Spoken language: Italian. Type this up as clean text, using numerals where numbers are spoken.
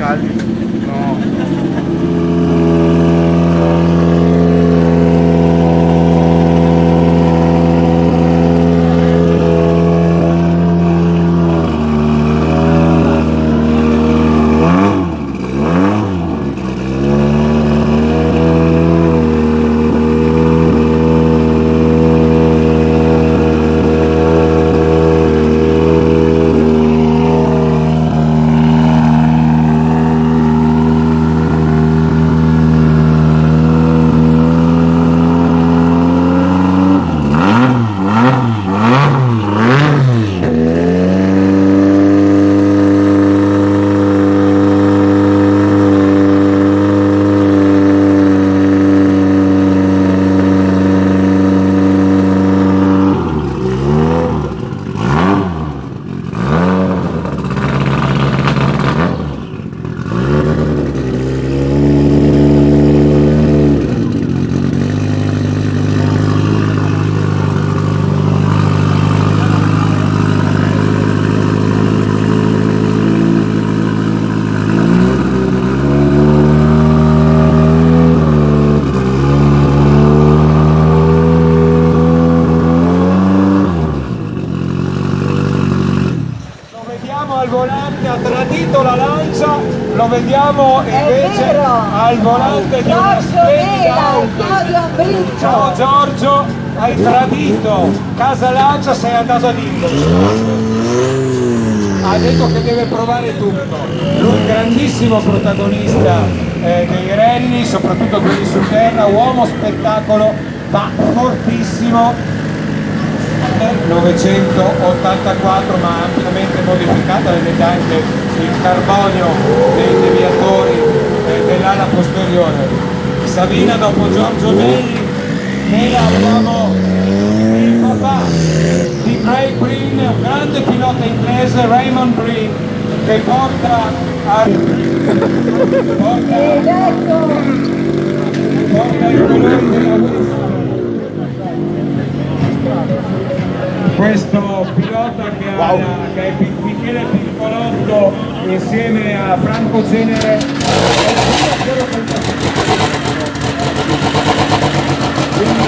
pedali. No. Al volante, ha tradito la lancia, lo vediamo invece al volante di una splendida auto. Ciao Giorgio, hai tradito Casa Lancia, sei andato ad Indonesia. Ha detto che deve provare tutto. Lui grandissimo protagonista dei rally, soprattutto quelli su terra, uomo spettacolo, ma fortissimo. 984, ma ampiamente modificata, vedete anche il carbonio dei deviatori dell'ala posteriore. Sabina dopo Giorgio Belli, Mela abbiamo il papà di Ray Green, un grande pilota inglese, Raymond Green, che porta i colori della Wilson. Questo pilota che è Michele Piccolotto insieme a Franco Cenere, quindi